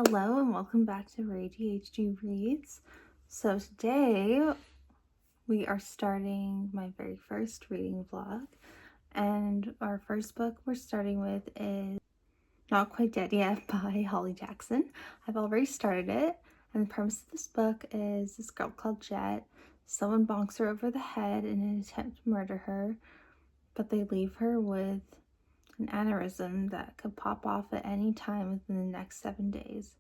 Hello and welcome back to ADHD Reads. So today we are starting my very first reading vlog, and our first book we're starting with is Not Quite Dead Yet by Holly Jackson. I've already started it, and the premise of this book is this girl called Jet. Someone bonks her over the head in an attempt to murder her, but they leave her with an aneurysm that could pop off at any time within the next 7 days.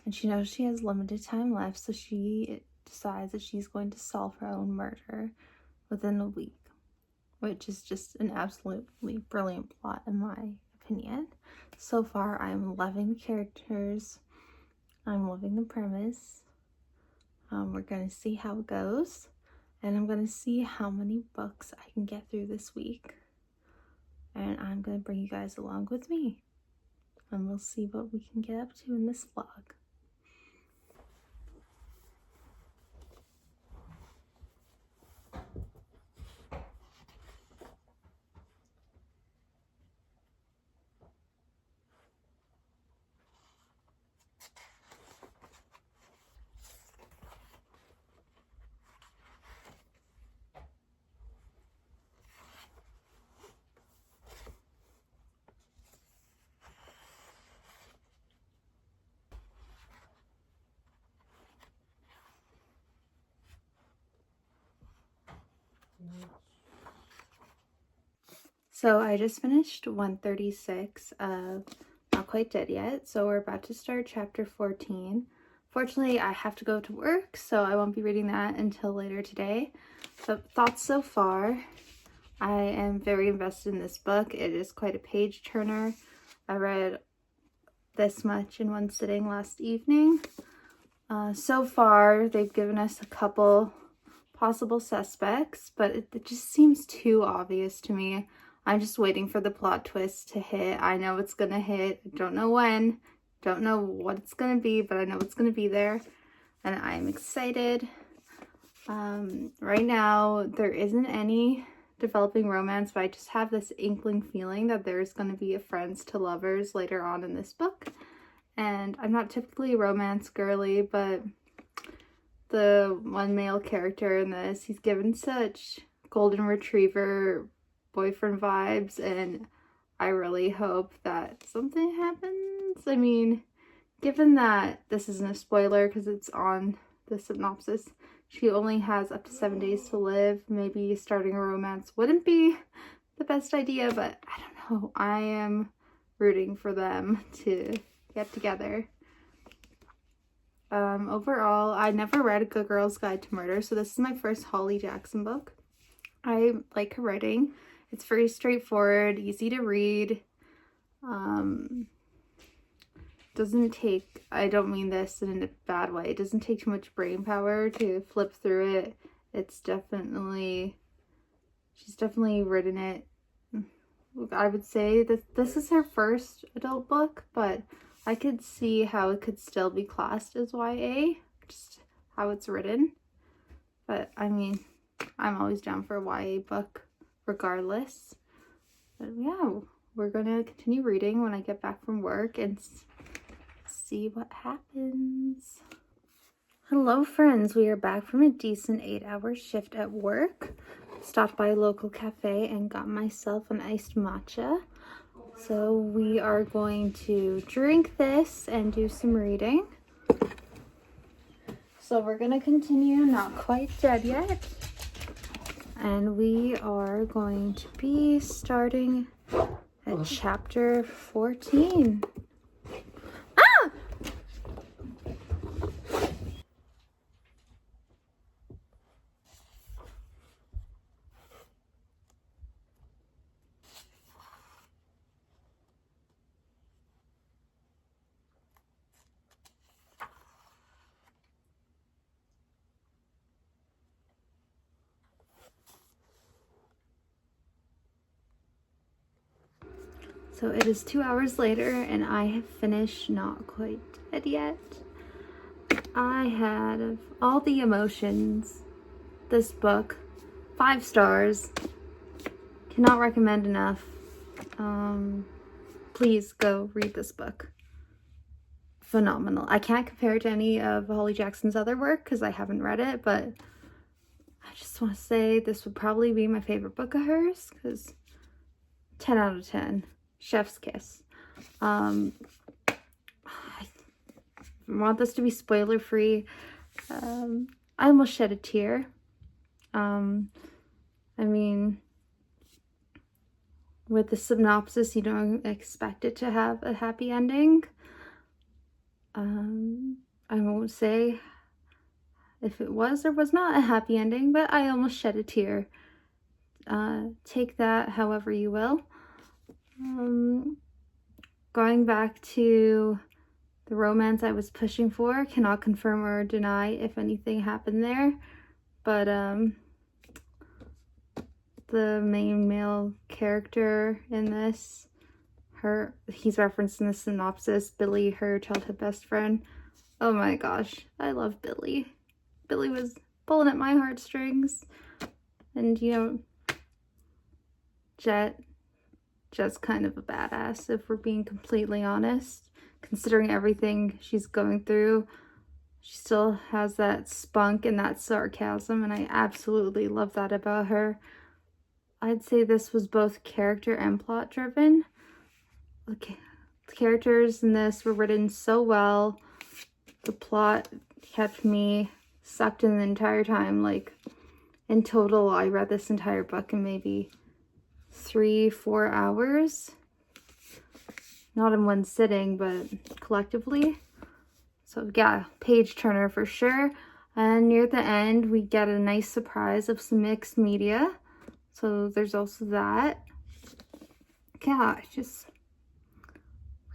And she knows she has limited time left, so she decides that she's going to solve her own murder within a week, which is just an absolutely brilliant plot in my opinion. So far, I'm loving the characters. I'm loving the premise. We're going to see how it goes, and I'm going to see how many books I can get through this week. And I'm going to bring you guys along with me, and we'll see what we can get up to in this vlog. So I just finished 136 of Not Quite Dead Yet, so we're about to start chapter 14. Fortunately, I have to go to work, so I won't be reading that until later today. So thoughts so far, I am very invested in this book. It is quite a page turner. I read this much in one sitting last evening. So far, they've given us a couple possible suspects, but it just seems too obvious to me. I'm just waiting for the plot twist to hit. I know it's gonna hit. I don't know when. Don't know what it's gonna be, but I know it's gonna be there. And I'm excited. Right now, there isn't any developing romance, but I just have this inkling feeling that there's gonna be a friends to lovers later on in this book. And I'm not typically a romance girly, but the one male character in this, he's given such golden retriever boyfriend vibes, and I really hope that something happens. I mean, given that this isn't a spoiler because it's on the synopsis, she only has up to 7 days to live. Maybe starting a romance wouldn't be the best idea, but I don't know. I am rooting for them to get together. Overall, I never read A Good Girl's Guide to Murder, so this is my first Holly Jackson book. I like her writing. It's very straightforward, easy to read. Doesn't take, I don't mean this in a bad way, it doesn't take too much brain power to flip through it. It's definitely, she's definitely written it. I would say that this is her first adult book, but I could see how it could still be classed as YA, just how it's written. But I mean, I'm always down for a YA book regardless. But yeah, we're gonna continue reading when I get back from work and see what happens. Hello friends, we are back from a decent 8-hour shift at work. Stopped by a local cafe and got myself an iced matcha. So we are going to drink this and do some reading. So we're gonna continue Not Quite Dead Yet. And we are going to be starting at chapter 14. Ah! So it is 2 hours later, and I have finished Not Quite Dead Yet. I had all the emotions. This book, 5 stars. Cannot recommend enough. Please go read this book. phenomenal. I can't compare it to any of Holly Jackson's other work because I haven't read it, but I just want to say this would probably be my favorite book of hers because 10 out of 10. Chef's kiss. I want this to be spoiler free. I almost shed a tear. I mean, with the synopsis, you don't expect it to have a happy ending. I won't say if it was or was not a happy ending, but I almost shed a tear. Take that however you will. Going back to the romance I was pushing for, cannot confirm or deny if anything happened there, but the main male character in this, he's referenced in the synopsis, Billy, her childhood best friend. Oh my gosh, I love Billy. Billy was pulling at my heartstrings. And you know, Jet's kind of a badass, if we're being completely honest. Considering everything she's going through, she still has that spunk and that sarcasm, and I absolutely love that about her. I'd say this was both character and plot driven. Okay, the characters in this were written so well. The plot kept me sucked in the entire time. Like, in total, I read this entire book in maybe 3-4 hours. Not in one sitting, but collectively. So yeah, page turner for sure. And near the end, we get a nice surprise of some mixed media. So there's also that. Yeah, just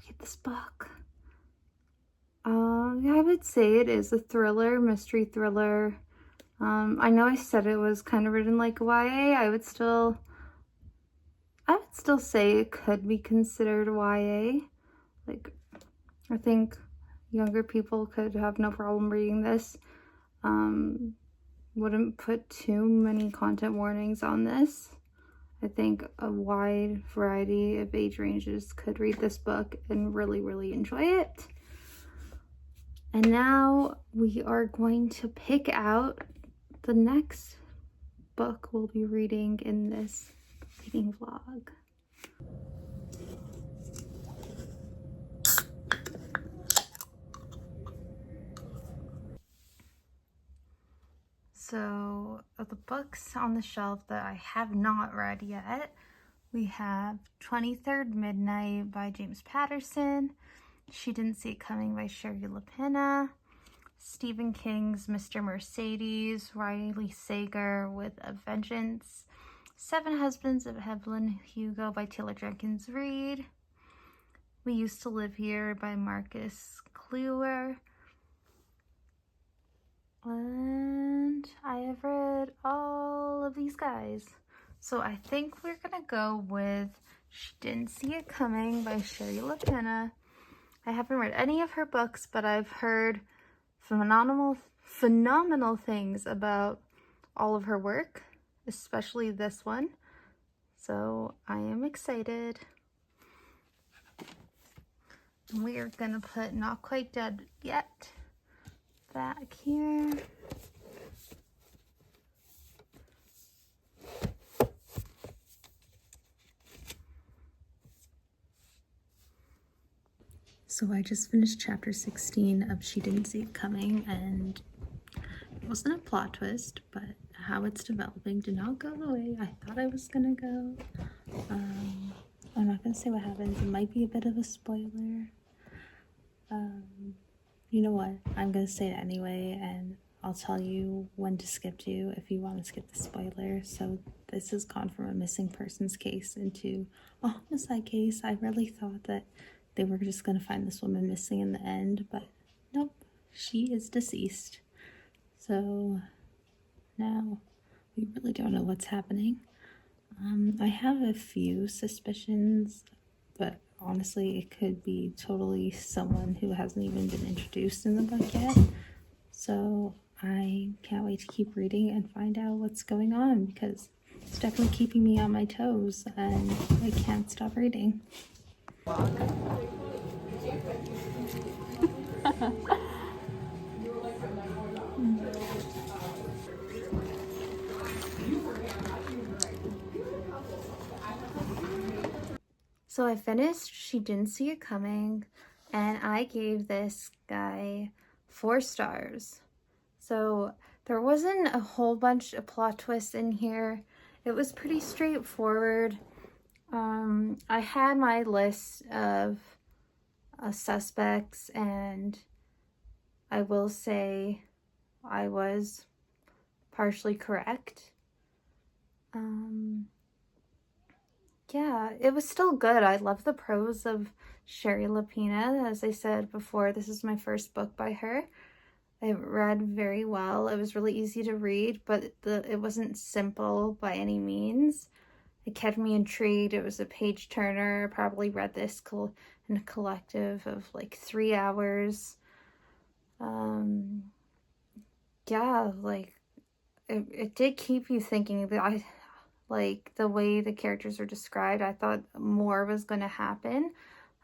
read this book. Yeah, I would say it is a thriller, mystery thriller. I know I said it was kind of written like a YA. I would still say it could be considered YA. Like, I think younger people could have no problem reading this. Wouldn't put too many content warnings on this. I think a wide variety of age ranges could read this book and really, really enjoy it. And now we are going to pick out the next book we'll be reading in this reading vlog. So, of the books on the shelf that I have not read yet, we have 23rd Midnight by James Patterson, She Didn't See It Coming by Sherry LaPena, Stephen King's Mr. Mercedes, Riley Sager with A Vengeance, Seven Husbands of Evelyn Hugo by Taylor Jenkins Reid, We Used to Live Here by Marcus Kluwer, and I have read all of these guys. So I think we're gonna go with She Didn't See It Coming by Sherry LaPena. I haven't read any of her books, but I've heard phenomenal things about all of her work, especially this one. So I am excited. And we are gonna put Not Quite Dead Yet back here. So I just finished chapter 16 of She Didn't See It Coming, and it wasn't a plot twist, but how it's developing did not go the way I thought I was gonna go. I'm not gonna say what happens. It might be a bit of a spoiler. You know what? I'm gonna say it anyway, and I'll tell you when to skip to if you want to skip the spoiler. So this has gone from a missing persons case into a homicide case. I really thought that they were just gonna find this woman missing in the end, but nope, she is deceased. So now we really don't know what's happening. I have a few suspicions, but honestly, it could be totally someone who hasn't even been introduced in the book yet. So I can't wait to keep reading and find out what's going on, because it's definitely keeping me on my toes and I can't stop reading. So I finished She Didn't See It Coming, and I gave this guy 4 stars. So there wasn't a whole bunch of plot twists in here. It was pretty straightforward. I had my list of suspects, and I will say I was partially correct. Yeah, it was still good. I love the prose of Sherry Lapina. As I said before, this is my first book by her. It read very well. It was really easy to read, but it wasn't simple by any means. It kept me intrigued. It was a page turner. I probably read this in a collective of like 3 hours. Yeah, like it did keep you thinking. That like the way the characters are described, I thought more was going to happen.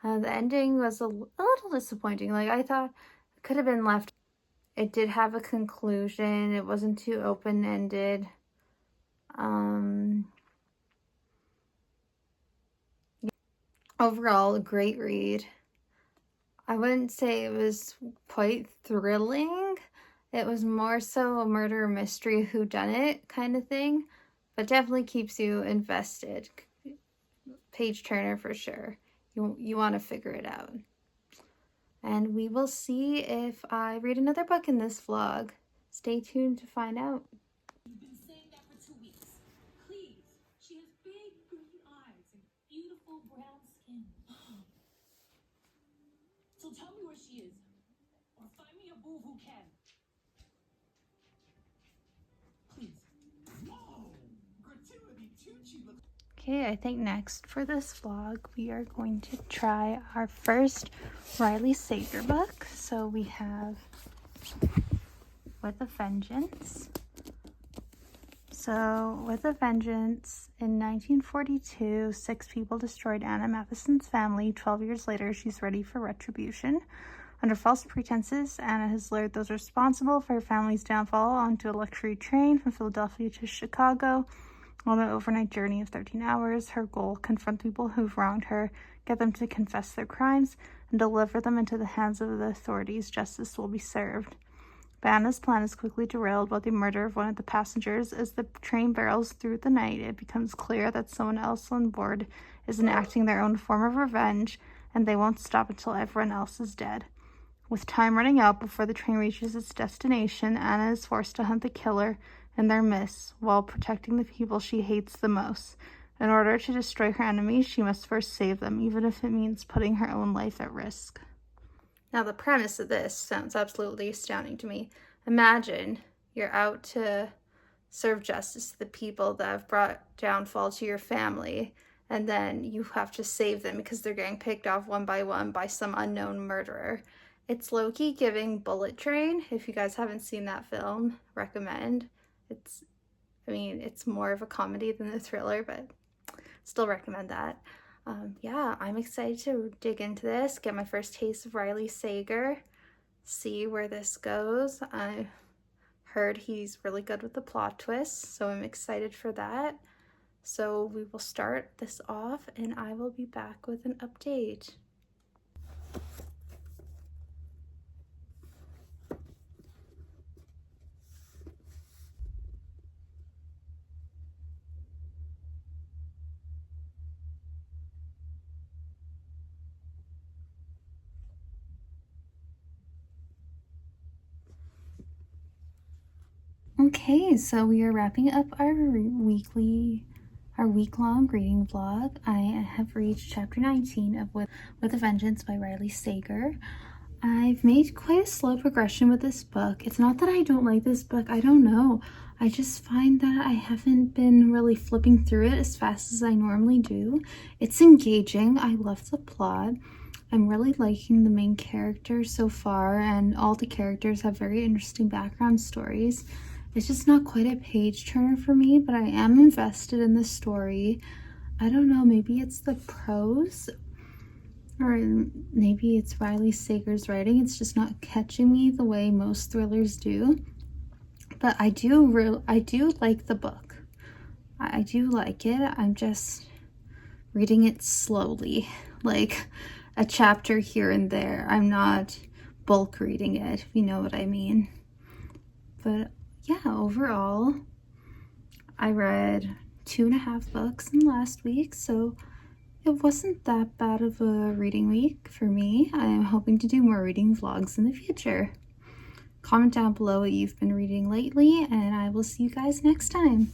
The ending was a little disappointing. Like I thought it could have been left. It did have a conclusion. It wasn't too open-ended. Overall, a great read. I wouldn't say it was quite thrilling. It was more so a murder mystery whodunit kind of thing, but definitely keeps you invested. Page turner for sure. You want to figure it out. And we will see if I read another book in this vlog. Stay tuned to find out. You've been saying that for 2 weeks. Please. She has big green eyes and beautiful brown skin. So tell me where she is. Or find me a boo who can. Please. Whoa! Gratuity Tucci looks. Okay, I think next for this vlog, we are going to try our first Riley Sager book. So we have With a Vengeance. So, With a Vengeance, in 1942, 6 people destroyed Anna Matheson's family. 12 years later, she's ready for retribution. Under false pretenses, Anna has lured those responsible for her family's downfall onto a luxury train from Philadelphia to Chicago. On an overnight journey of 13 hours, her goal: confront people who've wronged her, get them to confess their crimes, and deliver them into the hands of the authorities. Justice will be served. But Anna's plan is quickly derailed by the murder of one of the passengers. As the train barrels through the night, it becomes clear that someone else on board is enacting their own form of revenge, and they won't stop until everyone else is dead. With time running out before the train reaches its destination, Anna is forced to hunt the killer in their midst while protecting the people she hates the most. In order to destroy her enemies, she must first save them, even if it means putting her own life at risk. Now, the premise of this sounds absolutely astounding to me. Imagine you're out to serve justice to the people that have brought downfall to your family, and then you have to save them because they're getting picked off one by one by some unknown murderer. It's low-key giving Bullet Train. If you guys haven't seen that film, recommend. It's more of a comedy than a thriller, but still recommend that. Yeah, I'm excited to dig into this, get my first taste of Riley Sager, see where this goes. I heard he's really good with the plot twists, so I'm excited for that. So we will start this off, and I will be back with an update. Okay, so we are wrapping up our week-long reading vlog. I have reached chapter 19 of With a Vengeance by Riley Sager. I've made quite a slow progression with this book. It's not that I don't like this book, I don't know. I just find that I haven't been really flipping through it as fast as I normally do. It's engaging. I love the plot. I'm really liking the main character so far, and all the characters have very interesting background stories. It's just not quite a page turner for me, but I am invested in the story. I don't know, maybe it's the prose. or maybe it's Riley Sager's writing. It's just not catching me the way most thrillers do. But I do like the book. I do like it. I'm just reading it slowly, like a chapter here and there. I'm not bulk reading it, if you know what I mean. But yeah, overall, I read 2.5 books in last week, so it wasn't that bad of a reading week for me. I'm hoping to do more reading vlogs in the future. Comment down below what you've been reading lately, and I will see you guys next time.